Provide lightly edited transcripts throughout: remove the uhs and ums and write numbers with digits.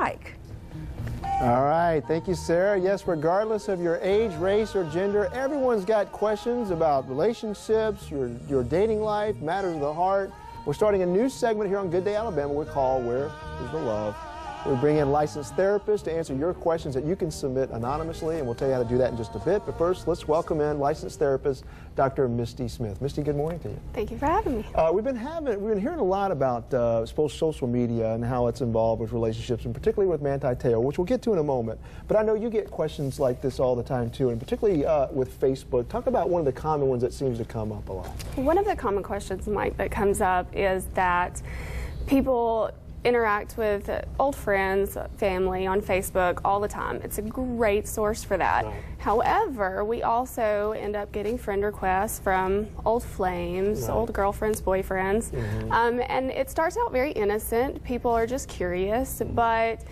like. All right, thank you, Sarah. Yes, regardless of your age, race, or gender, everyone's got questions about relationships, your dating life, matters of the heart. We're starting a new segment here on Good Day Alabama we call Where is the Love? We bring in licensed therapists to answer your questions that you can submit anonymously, and we'll tell you how to do that in just a bit. But first, let's welcome in licensed therapist Dr. Misty Smith. Misty, good morning to you. Thank you for having me. We've been hearing a lot about social media and how it's involved with relationships, and particularly with Manti-Teo, which we'll get to in a moment. But I know you get questions like this all the time too, and particularly with Facebook. Talk about one of the common ones that seems to come up a lot. One of the common questions, Mike, that comes up is that people interact with old friends, family on Facebook all the time. It's a great source for that. Right. However, we also end up getting friend requests from old flames, right, old girlfriends, boyfriends, and it starts out very innocent. People are just curious, but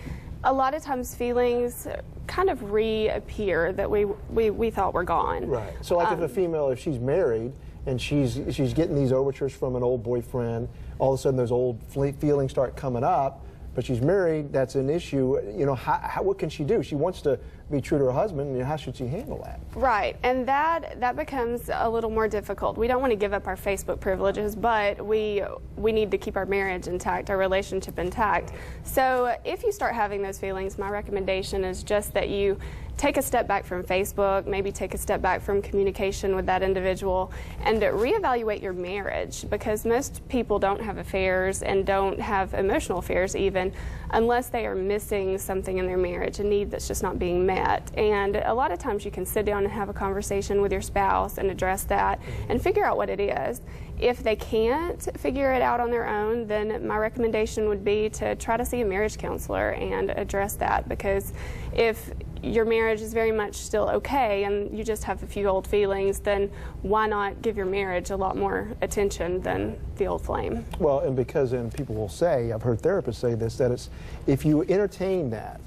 a lot of times feelings kind of reappear that we thought were gone. Right. So like if a female, if she's married and she's getting these overtures from an old boyfriend, all of a sudden those old feelings start coming up, but she's married, that's an issue. You know, what can she do? She wants to be true to her husband. You know, how should she handle that? Right, and that becomes a little more difficult. We don't want to give up our Facebook privileges, but we need to keep our marriage intact, our relationship intact. So if you start having those feelings, my recommendation is just that you take a step back from Facebook, maybe take a step back from communication with that individual, and reevaluate your marriage, because most people don't have affairs and don't have emotional affairs even unless they are missing something in their marriage, a need that's just not being met. And a lot of times you can sit down and have a conversation with your spouse and address that and figure out what it is. If they can't figure it out on their own, then my recommendation would be to try to see a marriage counselor and address that, because if your marriage is very much still okay and you just have a few old feelings, then why not give your marriage a lot more attention than the old flame? Well, and because then people will say, I've heard therapists say this, that it's, if you entertain that,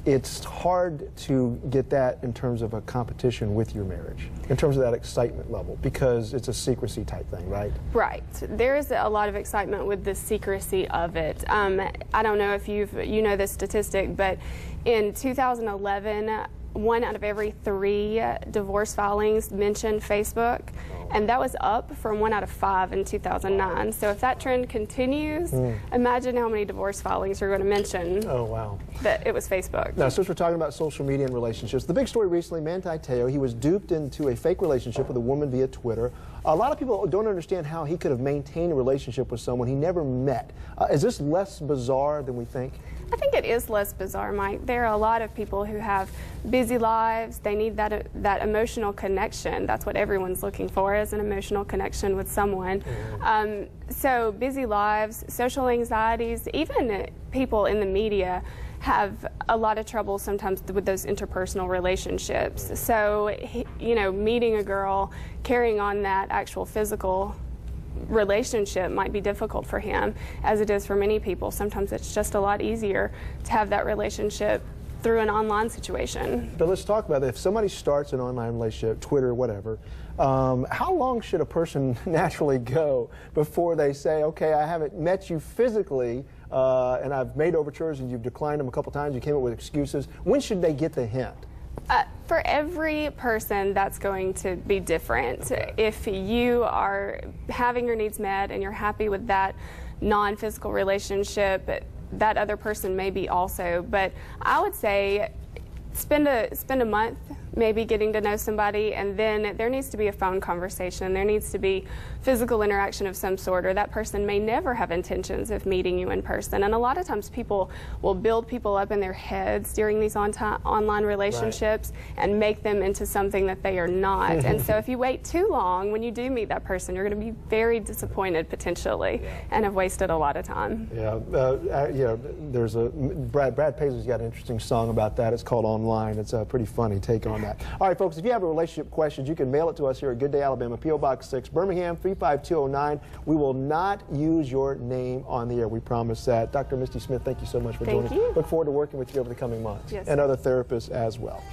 it's hard to get that in terms of a competition with your marriage, in terms of that excitement level, because it's a secrecy type thing, right? Right. There is a lot of excitement with the secrecy of it. I don't know if you know this statistic, but in 2011, 1 out of every 3 divorce filings mentioned Facebook, and that was up from 1 out of 5 in 2009. So if that trend continues, imagine how many divorce filings are going to mention that it was Facebook. Now, since we're talking about social media and relationships, the big story recently, Manti-Teo, he was duped into a fake relationship with a woman via Twitter. A lot of people don't understand how he could have maintained a relationship with someone he never met. Is this less bizarre than we think? I think it is less bizarre, Mike. There are a lot of people who have busy lives. They need that emotional connection. That's what everyone's looking for, is an emotional connection with someone. So busy lives, social anxieties, even people in the media have a lot of trouble sometimes with those interpersonal relationships. So, you know, meeting a girl, carrying on that actual physical relationship might be difficult for him, as it is for many people. Sometimes it's just a lot easier to have that relationship through an online situation. But let's talk about that. If somebody starts an online relationship, Twitter, whatever, how long should a person naturally go before they say, okay, I haven't met you physically, and I've made overtures and you've declined them a couple times, you came up with excuses. When should they get the hint? For every person, that's going to be different. Okay. If you are having your needs met and you're happy with that non-physical relationship, that other person may be also. But I would say spend a month maybe getting to know somebody, and then there needs to be a phone conversation. There needs to be physical interaction of some sort, or that person may never have intentions of meeting you in person. And a lot of times people will build people up in their heads during these online relationships and make them into something that they are not. And so if you wait too long, when you do meet that person, you're going to be very disappointed potentially and have wasted a lot of time. There's a Brad Paisley's got an interesting song about that. It's called Online. It's a pretty funny take on that. All right, folks, if you have a relationship questions, you can mail it to us here at Good Day Alabama, P.O. Box 6, Birmingham 35209. We will not use your name on the air. We promise that. Dr. Misty Smith, thank you so much for joining us. Look forward to working with you over the coming months, and other therapists as well.